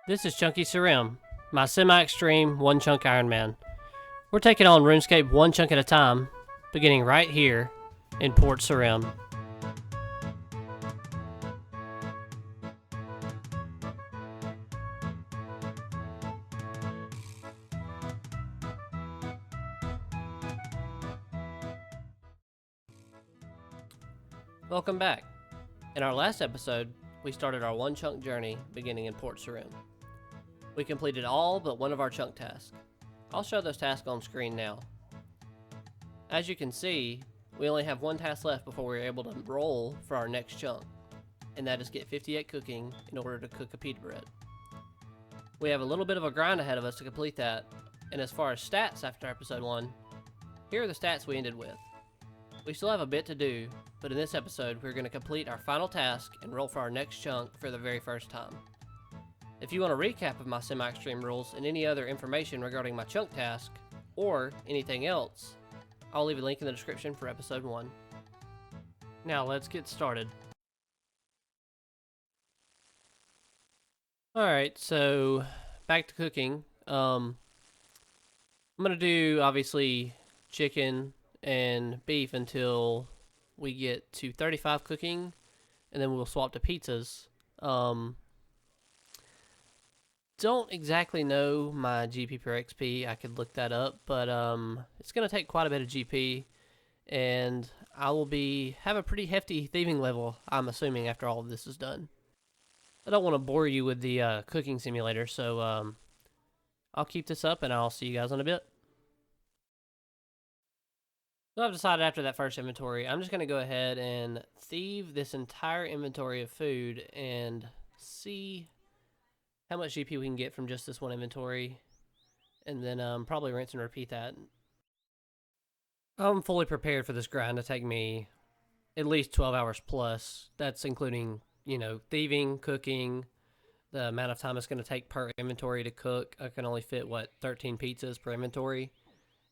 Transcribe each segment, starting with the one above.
This is Chunky Sarim, my Semi-Xtreme One Chunk Ironman. We're taking on RuneScape one chunk at a time, beginning right here in Port Sarim. Welcome back. In our last episode, we started our one chunk journey beginning in Port Sarim. We completed all but one of our chunk tasks. I'll show those tasks on screen now. As you can see, we only have one task left before we're able to roll for our next chunk, and that is get 58 cooking in order to cook a pita bread. We have a little bit of a grind ahead of us to complete that, and as far as stats after episode 1, here are the stats we ended with. We still have a bit to do, but in this episode we're going to complete our final task and roll for our next chunk for the very first time. If you want a recap of my semi-extreme rules and any other information regarding my chunk task, or anything else, I'll leave a link in the description for episode 1. Now let's get started. Alright, so back to cooking. I'm going to do obviously chicken and beef until we get to 35 cooking, and then we'll swap to pizzas. Don't exactly know my GP per XP. I could look that up, but it's going to take quite a bit of GP, and I will have a pretty hefty thieving level, I'm assuming, after all of this is done. I don't want to bore you with the cooking simulator, so I'll keep this up and I'll see you guys in a bit. So I've decided after that first inventory, I'm just going to go ahead and thieve this entire inventory of food and see how much GP we can get from just this one inventory, and then probably rinse and repeat that. I'm fully prepared for this grind to take me at least 12 hours plus. That's including, thieving, cooking, the amount of time it's going to take per inventory to cook. I can only fit, 13 pizzas per inventory.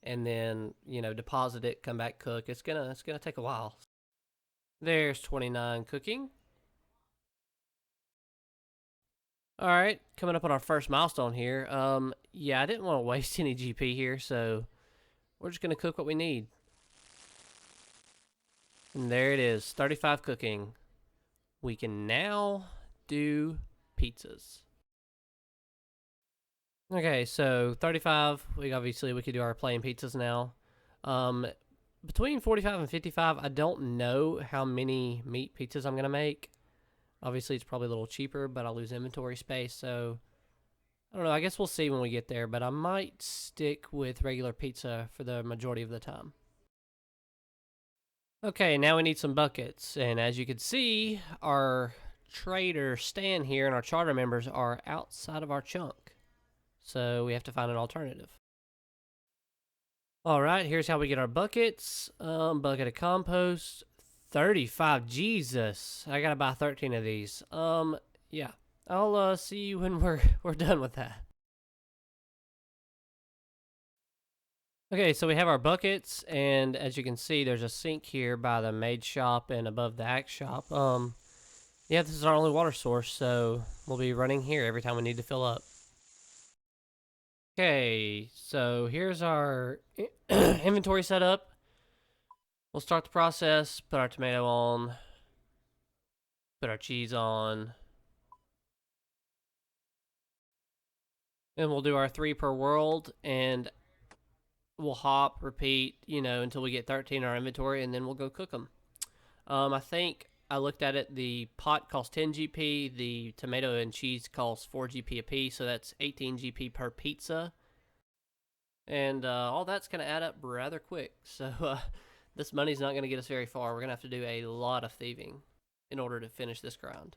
And then, deposit it, come back, cook. It's gonna take a while. There's 29 cooking. Alright, coming up on our first milestone here. Yeah, I didn't want to waste any GP here, so we're just gonna cook what we need. And there it is, 35 cooking. We can now do pizzas. Okay, so 35, we could do our plain pizzas now. Between 45 and 55, I don't know how many meat pizzas I'm going to make. Obviously, it's probably a little cheaper, but I'll lose inventory space, so I don't know. I guess we'll see when we get there, but I might stick with regular pizza for the majority of the time. Okay, now we need some buckets, and as you can see, our trader Stan here and our charter members are outside of our chunk. So we have to find an alternative. Alright, here's how we get our buckets. Bucket of compost. 35. Jesus. I gotta buy 13 of these. Yeah. I'll see you when we're done with that. Okay, so we have our buckets, and as you can see, there's a sink here by the maid shop and above the axe shop. Yeah, this is our only water source, so we'll be running here every time we need to fill up. Okay, so here's our inventory setup. We'll start the process, put our tomato on, put our cheese on, and we'll do our 3 per world, and we'll hop, repeat, until we get 13 in our inventory, and then we'll go cook them. I think I looked at it, the pot costs 10 GP, the tomato and cheese costs 4 GP a piece, so that's 18 GP per pizza. And all that's going to add up rather quick, so this money's not going to get us very far. We're going to have to do a lot of thieving in order to finish this grind.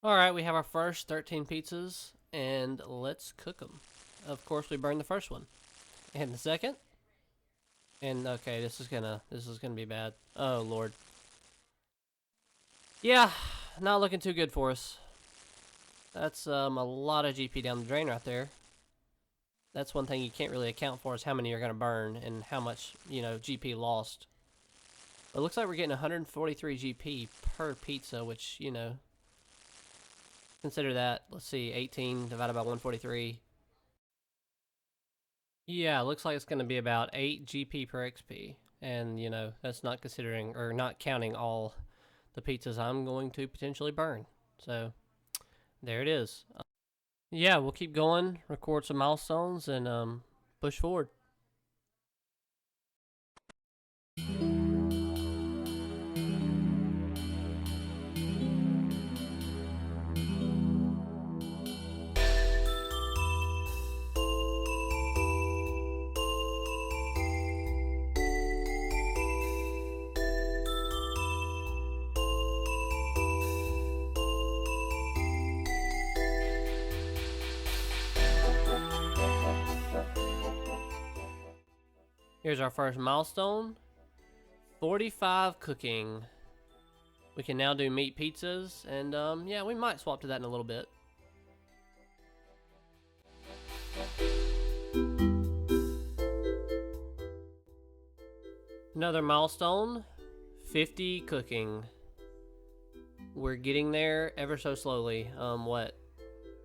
Alright, we have our first 13 pizzas, and let's cook them. Of course, we burned the first one. And the second. And okay, this is gonna be bad. Oh Lord. Yeah, not looking too good for us. That's a lot of GP down the drain right there. That's one thing you can't really account for, is how many you're gonna burn and how much, GP lost. It looks like we're getting 143 GP per pizza, which, you know, consider that. Let's see, 18 divided by 143. Yeah, it looks like it's going to be about 8 GP per XP. And, you know, that's not considering, or not counting all the pizzas I'm going to potentially burn. So, there it is. Yeah, we'll keep going, record some milestones, and push forward. Here's our first milestone, 45 cooking. We can now do meat pizzas, and yeah, we might swap to that in a little bit. Another milestone, 50 cooking. We're getting there ever so slowly. What,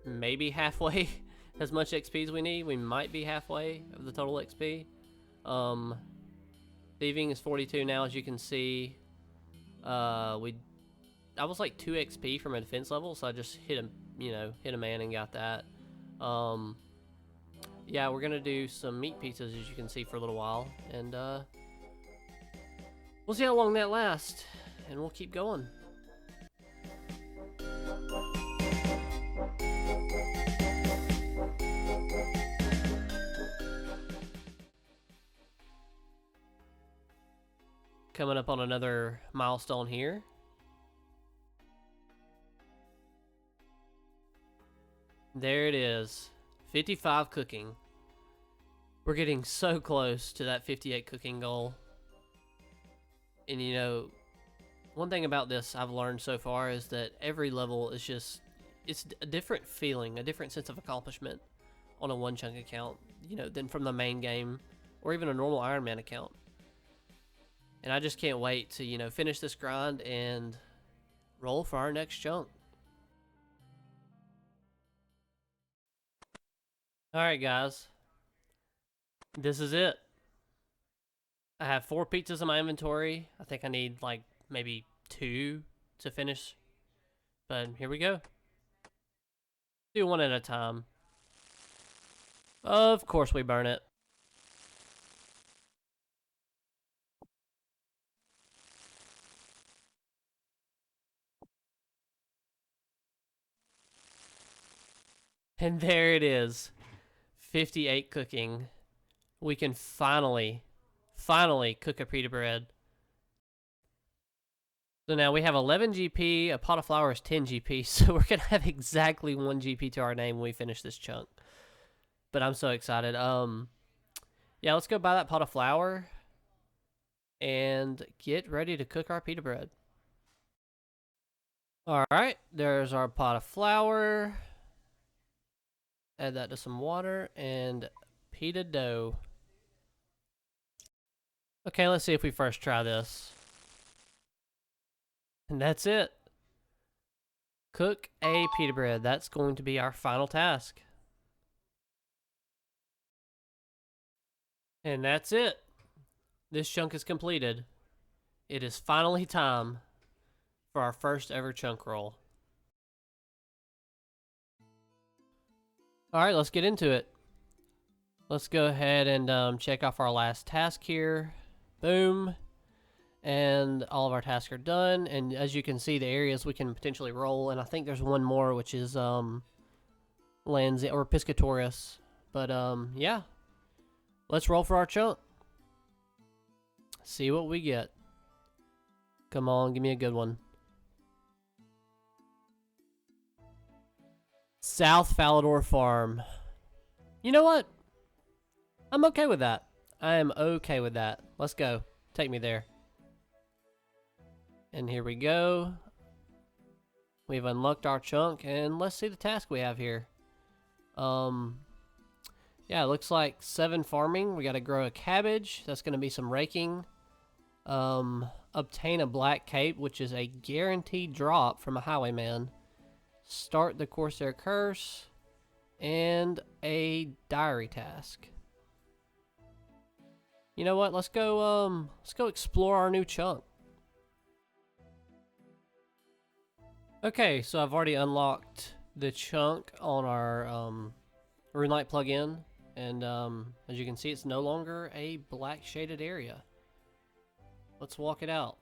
maybe halfway as much XP as we need? We might be halfway of the total XP. Thieving is 42 now, as you can see. I was like 2 XP from a defense level, so I just hit a man and got that. Yeah, we're gonna do some meat pizzas, as you can see, for a little while, and we'll see how long that lasts, and we'll keep going. Coming up on another milestone here. There it is, 55 cooking. We're getting so close to that 58 cooking goal. And you know, one thing about this I've learned so far is that every level is just, it's a different feeling, a different sense of accomplishment on a one chunk account, you know, than from the main game or even a normal Ironman account. And I just can't wait to, you know, finish this grind and roll for our next chunk. Alright guys, this is it. I have 4 pizzas in my inventory. I think I need like maybe 2 to finish. But here we go. Do one at a time. Of course we burn it. And there it is. 58 cooking. We can finally cook a pita bread. So now we have 11 GP, a pot of flour is 10 GP, so we're going to have exactly 1 GP to our name when we finish this chunk. But I'm so excited. Yeah, let's go buy that pot of flour and get ready to cook our pita bread. Alright, there's our pot of flour. Add that to some water and pita dough. Okay, let's see if we first try this. And that's it. Cook a pita bread. That's going to be our final task. And that's it. This chunk is completed. It is finally time for our first ever chunk roll. Alright, let's get into it. Let's go ahead and check off our last task here. Boom. And all of our tasks are done. And as you can see, the areas we can potentially roll. And I think there's one more, which is Lands or Piscatorius. But yeah. Let's roll for our chunk. See what we get. Come on, give me a good one. South Falador Farm. You know what? I'm okay with that. I am okay with that. Let's go. Take me there. And here we go. We've unlocked our chunk, and let's see the task we have here. Yeah, it looks like 7 farming. We got to grow a cabbage. That's going to be some raking. obtain a black cape, which is a guaranteed drop from a highwayman, start the Corsair curse, and a diary task. You know what? Let's go explore our new chunk. Okay, so I've already unlocked the chunk on our RuneLite plugin, and as you can see, it's no longer a black shaded area. Let's walk it out.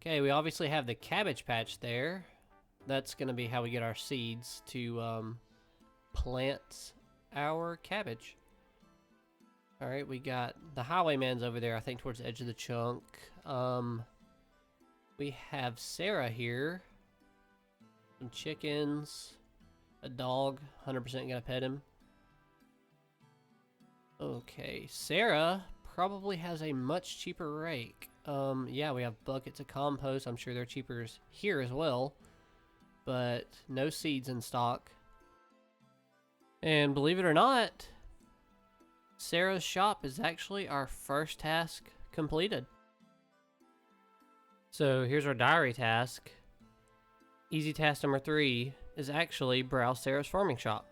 Okay, we obviously have the cabbage patch there. That's going to be how we get our seeds to plant our cabbage. Alright, we got the highwayman's over there, I think towards the edge of the chunk. We have Sarah here. Some chickens. A dog. 100% gonna pet him. Okay, Sarah probably has a much cheaper rake. Yeah, we have buckets of compost. I'm sure they're cheaper here as well. But no seeds in stock. And believe it or not, Sarah's shop is actually our first task completed. So here's our diary task. Easy task number 3 is actually browse Sarah's farming shop.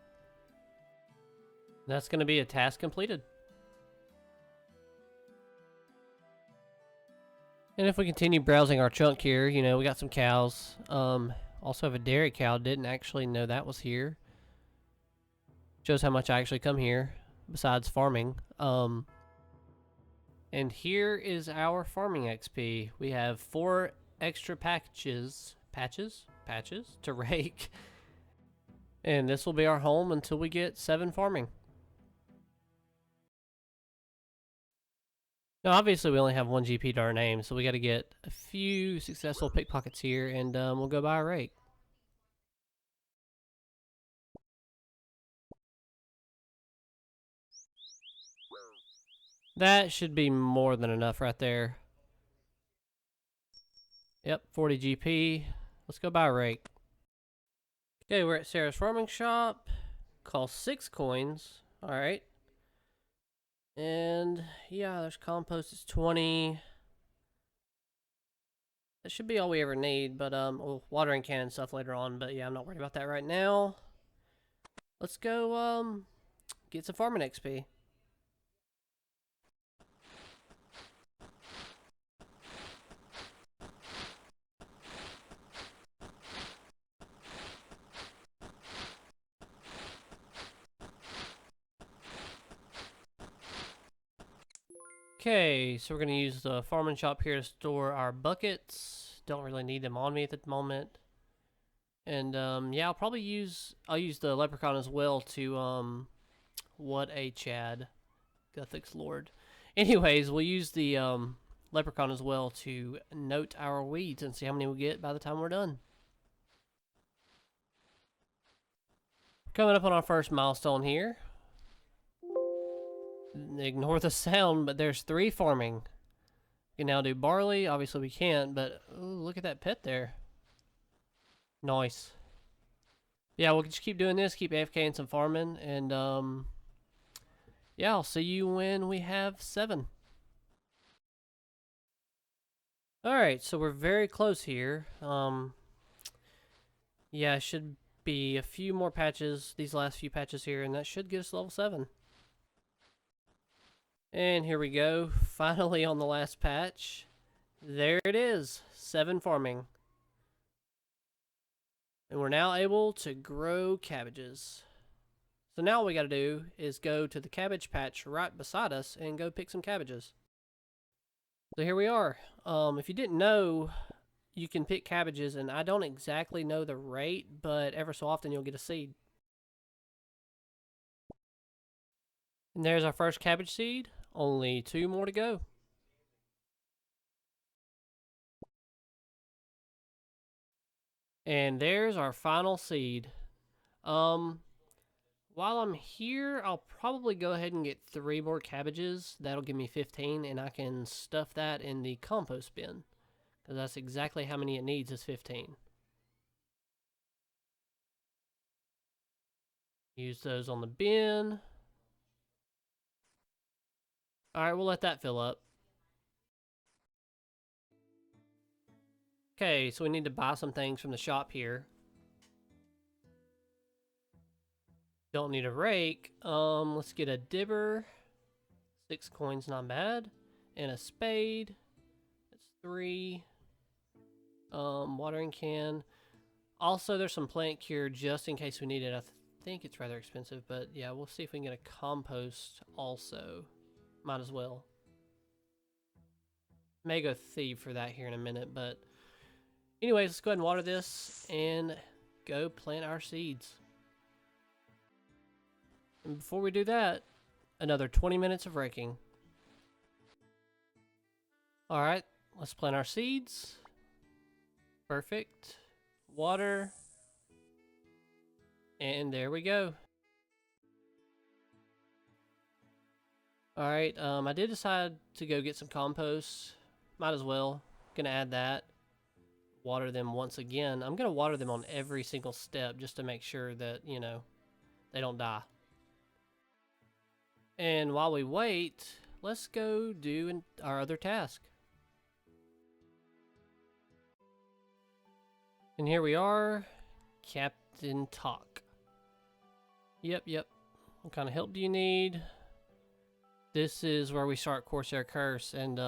That's going to be a task completed. And if we continue browsing our chunk here, you know, we got some cows. Also have a dairy cow. Didn't actually know that was here. Shows how much I actually come here besides farming. And here is our farming XP. We have 4 extra patches to rake. And this will be our home until we get 7 farming. Now, obviously, we only have 1 GP to our name, so we got to get a few successful pickpockets here, and we'll go buy a rake. That should be more than enough right there. Yep, 40 GP. Let's go buy a rake. Okay, we're at Sarah's farming shop. Cost 6 coins. Alright. And yeah, there's compost. It's 20. That should be all we ever need, but we'll watering can and stuff later on, but yeah, I'm not worried about that right now. Let's go get some farming XP. Okay, so we're going to use the farming shop here to store our buckets. Don't really need them on me at the moment. And yeah, I'll use the leprechaun as well to what a Chad. Guthix Lord. Anyways, we'll use the leprechaun as well to note our weeds and see how many we get by the time we're done. Coming up on our first milestone here. Ignore the sound, but there's 3 farming. We can now do barley. Obviously we can't, but ooh, look at that pet there. Nice. Yeah, we'll just keep doing this, keep AFKing some farming, and yeah, I'll see you when we have 7. Alright, so we're very close here. Yeah, it should be a few more patches, these last few patches here, and that should get us level 7. And here we go, finally on the last patch. There it is, 7 farming. And we're now able to grow cabbages. So now all we gotta do is go to the cabbage patch right beside us and go pick some cabbages. So here we are. If you didn't know, you can pick cabbages, and I don't exactly know the rate, but ever so often you'll get a seed. And there's our first cabbage seed. Only 2 more to go. And there's our final seed. While I'm here, I'll probably go ahead and get 3 more cabbages. That'll give me 15, and I can stuff that in the compost bin. Because that's exactly how many it needs is 15. Use those on the bin. Alright, we'll let that fill up. Okay, so we need to buy some things from the shop here. Don't need a rake. Let's get a dibber. 6 coins, not bad. And a spade. That's 3. Watering can. Also, there's some plant cure just in case we need it. I think it's rather expensive, but yeah, we'll see if we can get a compost also. Might as well. May go thieve for that here in a minute, but anyways, let's go ahead and water this and go plant our seeds. And before we do that, another 20 minutes of raking. Alright, let's plant our seeds. Perfect. Water. And there we go. Alright, I did decide to go get some compost. Might as well. Gonna add that. Water them once again. I'm gonna water them on every single step just to make sure that, you know, they don't die. And while we wait, let's go do our other task. And here we are, Captain Talk. Yep. What kind of help do you need? This is where we start Corsair Curse, and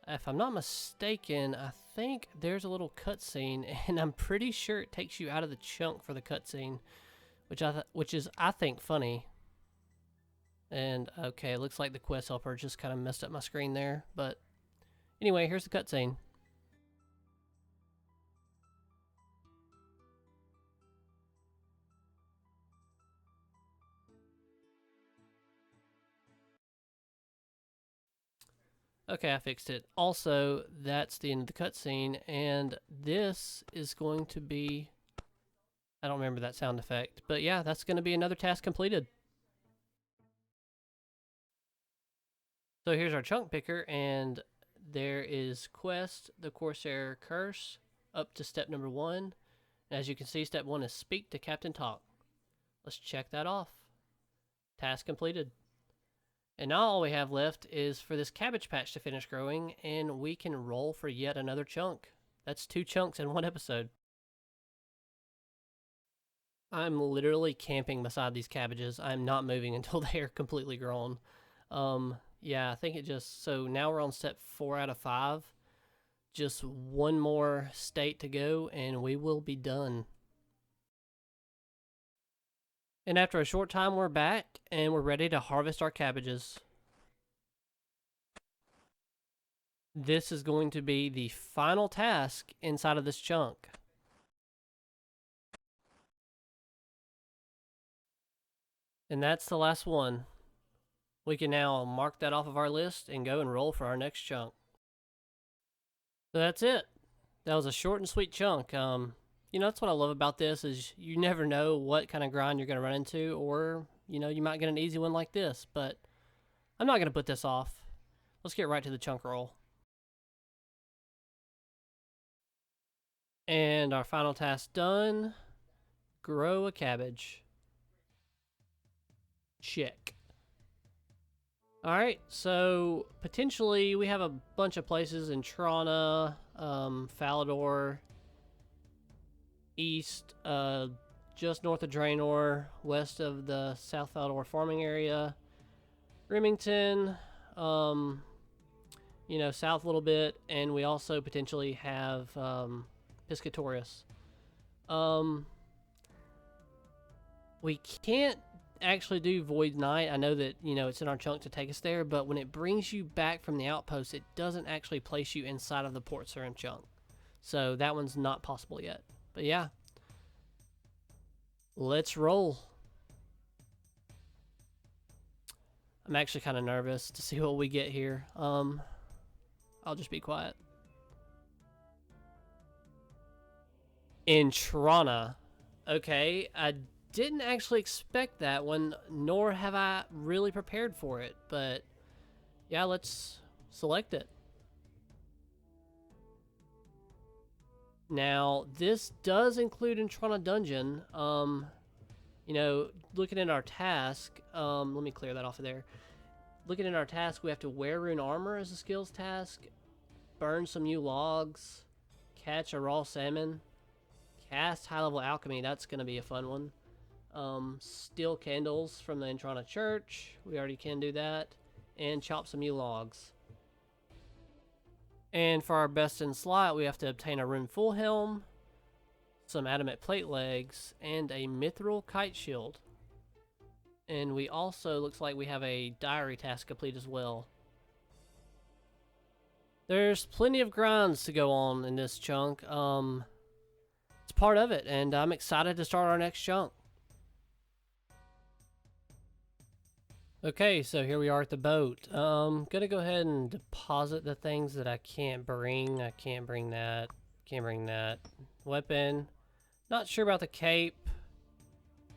if I'm not mistaken, I think there's a little cutscene, and I'm pretty sure it takes you out of the chunk for the cutscene, which is I think funny. And okay, it looks like the quest helper just kind of messed up my screen there, but anyway, here's the cutscene. Okay, I fixed it. Also, that's the end of the cutscene, and this is going to be... I don't remember that sound effect, but yeah, that's going to be another task completed. So here's our chunk picker, and there is Quest, the Corsair Curse, up to step number 1. As you can see, step 1 is Speak to Captain Talk. Let's check that off. Task completed. And now all we have left is for this cabbage patch to finish growing, and we can roll for yet another chunk. That's 2 chunks in one episode. I'm literally camping beside these cabbages. I'm not moving until they are completely grown. Yeah, I think it just... So now we're on step 4 out of 5. Just one more state to go, and we will be done. And after a short time, we're back, and we're ready to harvest our cabbages. This is going to be the final task inside of this chunk. And that's the last one. We can now mark that off of our list and go and roll for our next chunk. So that's it. That was a short and sweet chunk. You know, that's what I love about this is you never know what kind of grind you're going to run into, or, you know, you might get an easy one like this, but I'm not going to put this off. Let's get right to the chunk roll. And our final task done. Grow a cabbage. Check. Alright, so potentially we have a bunch of places in Trana, Falador, east, just north of Draenor, west of the South Falador farming area, Remington, you know, south a little bit, and we also potentially have Piscatorius. We can't actually do Void Knight. I know that, you know, it's in our chunk to take us there, but when it brings you back from the outpost, it doesn't actually place you inside of the Port Sarim chunk. So that one's not possible yet. But yeah, let's roll. I'm actually kind of nervous to see what we get here. I'll just be quiet. In Trana. Okay, I didn't actually expect that one, nor have I really prepared for it, but yeah, let's select it. Now, this does include Intrana Dungeon. You know, looking at our task, let me clear that off of there. Looking at our task, we have to wear rune armor as a skills task, burn some new logs, catch a raw salmon, cast high level alchemy. That's going to be a fun one. Steal candles from the Intrana church. We already can do that. And chop some new logs. And for our best in slot, we have to obtain a rune full helm, some adamant plate legs, and a mithril kite shield. And we also, looks like we have a diary task complete as well. There's plenty of grinds to go on in this chunk. It's part of it, and I'm excited to start our next chunk. Okay, so here we are at the boat. Gonna go ahead and deposit the things that I can't bring. I can't bring that. Can't bring that. Weapon. Not sure about the cape.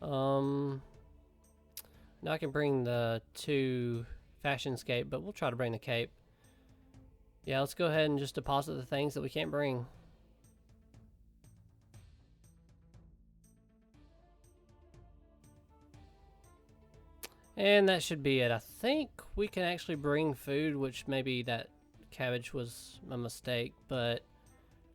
Now I can bring the 2 fashion scape, but we'll try to bring the cape. Yeah, let's go ahead and just deposit the things that we can't bring. And that should be it. I think we can actually bring food, which maybe that cabbage was a mistake, but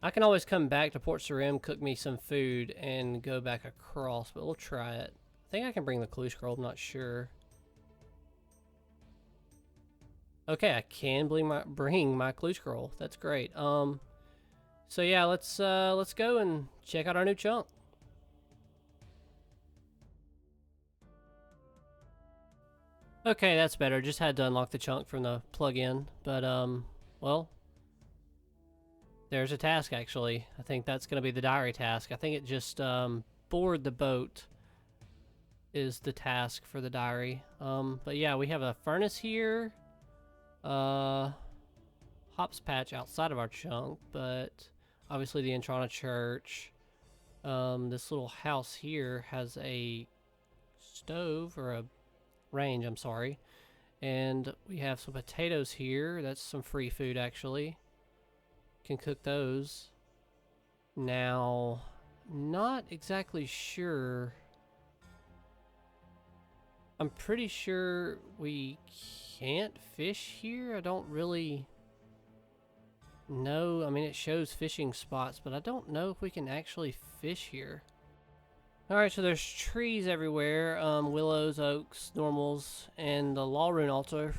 I can always come back to Port Sarim, cook me some food, and go back across, but we'll try it. I think I can bring the clue scroll, I'm not sure. Okay, I can bring my clue scroll. That's great. So yeah, let's go and check out our new chunk. Okay, that's better. Just had to unlock the chunk from the plug-in, but well, there's a task actually. I think that's going to be the diary task. I think it just board the boat is the task for the diary. But yeah, we have a furnace here. Hops patch outside of our chunk, but obviously the Intrana church. This little house here has a stove, or a range, I'm sorry. And we have some potatoes here. That's some free food actually. Can cook those. Now, not exactly sure. I'm pretty sure we can't fish here. I don't really know. I mean, it shows fishing spots, but I don't know if we can actually fish here. Alright, so there's trees everywhere. Willows, oaks, normals, and the law rune altar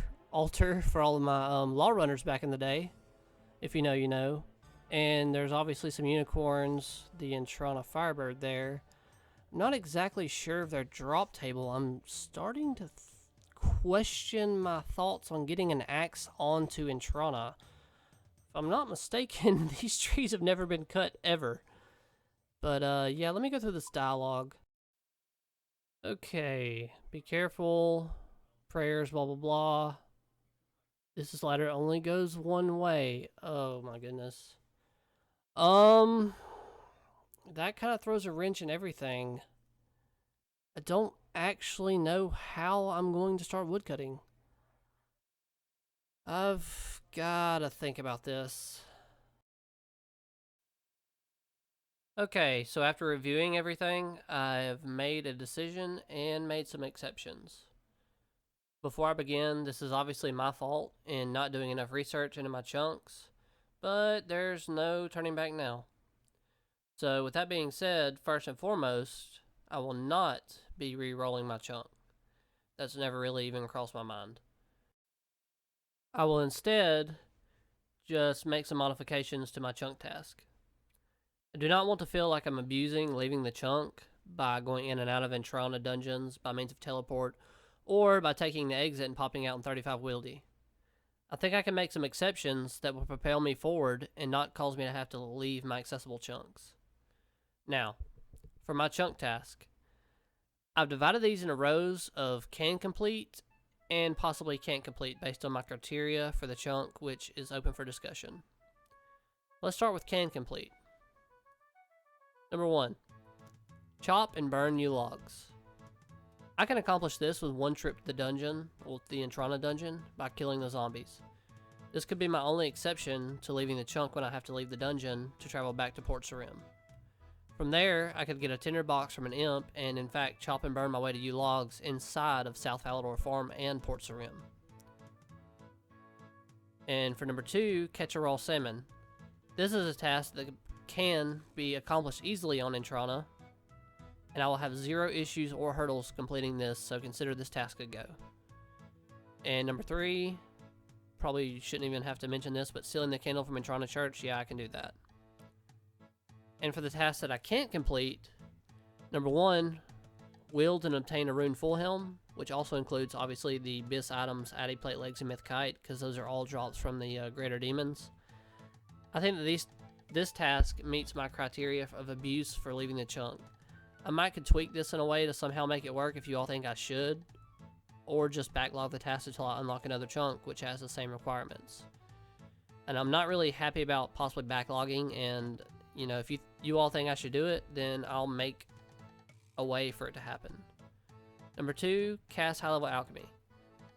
for all of my law runners back in the day. If you know, you know. And there's obviously some unicorns, the Intrana Firebird there. I'm not exactly sure of their drop table. I'm starting to question my thoughts on getting an axe onto Intrana. If I'm not mistaken, these trees have never been cut ever. But yeah, let me go through this dialogue. Okay, be careful. Prayers, blah, blah, blah. This ladder only goes one way. Oh my goodness. That kind of throws a wrench in everything. I don't actually know how I'm going to start woodcutting. I've got to think about this. Okay, so after reviewing everything, I've made a decision and made some exceptions. Before I begin, this is obviously my fault in not doing enough research into my chunks, but there's no turning back now. So with that being said, first and foremost, I will not be re-rolling my chunk. That's never really even crossed my mind. I will instead just make some modifications to my chunk task. I do not want to feel like I'm abusing leaving the chunk by going in and out of Intrana dungeons by means of teleport, or by taking the exit and popping out in 35 Wieldy. I think I can make some exceptions that will propel me forward and not cause me to have to leave my accessible chunks. Now, for my chunk task, I've divided these into rows of can complete and possibly can't complete based on my criteria for the chunk, which is open for discussion. Let's start with can complete. Number 1, chop and burn new logs. I can accomplish this with one trip to the dungeon, or the Intrana dungeon, by killing the zombies. This could be my only exception to leaving the chunk when I have to leave the dungeon to travel back to Port Sarim. From there, I could get a tinder box from an imp and in fact chop and burn my way to U logs inside of South Falador Farm and Port Sarim. And for number 2, catch a raw salmon. This is a task that can be accomplished easily on Intrana, and I will have 0 issues or hurdles completing this, so consider this task a go. And number 3, probably shouldn't even have to mention this, but stealing the candle from Intrana Church, yeah, I can do that. And for the tasks that I can't complete, number 1, wield and obtain a rune full helm, which also includes obviously the Abyss items, Addy Plate Legs, and Myth Kite, because those are all drops from the Greater Demons. I think that this task meets my criteria of abuse for leaving the chunk. I might could tweak this in a way to somehow make it work if you all think I should, or just backlog the task until I unlock another chunk which has the same requirements. And I'm not really happy about possibly backlogging, and you know, if you all think I should do it, then I'll make a way for it to happen. Number 2, cast high level alchemy.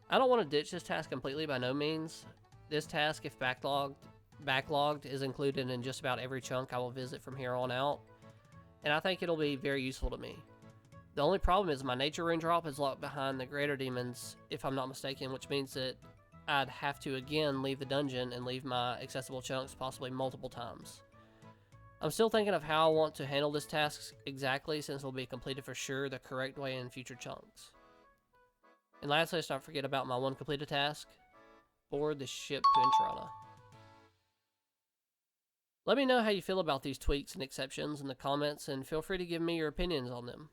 I don't want to ditch this task completely, by no means. This task, if backlogged, is included in just about every chunk I will visit from here on out, and I think it'll be very useful to me. The only problem is my nature rune drop is locked behind the greater demons, if I'm not mistaken, which means that I'd have to again leave the dungeon and leave my accessible chunks possibly multiple times. I'm still thinking of how I want to handle this task exactly, since it will be completed for sure the correct way in future chunks. And lastly, let's not forget about my one completed task: board the ship to Intrana. Let me know how you feel about these tweaks and exceptions in the comments, and feel free to give me your opinions on them.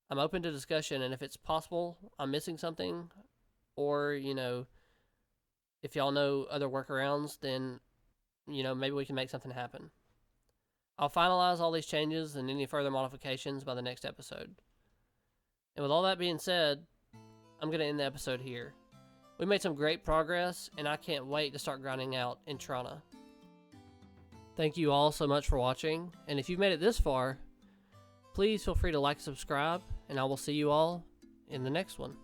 I'm open to discussion, and if it's possible I'm missing something, or, you know, if y'all know other workarounds, then, you know, maybe we can make something happen. I'll finalize all these changes and any further modifications by the next episode. And with all that being said, I'm going to end the episode here. We made some great progress, and I can't wait to start grinding out Intrana. Thank you all so much for watching, and if you've made it this far, please feel free to like and subscribe, and I will see you all in the next one.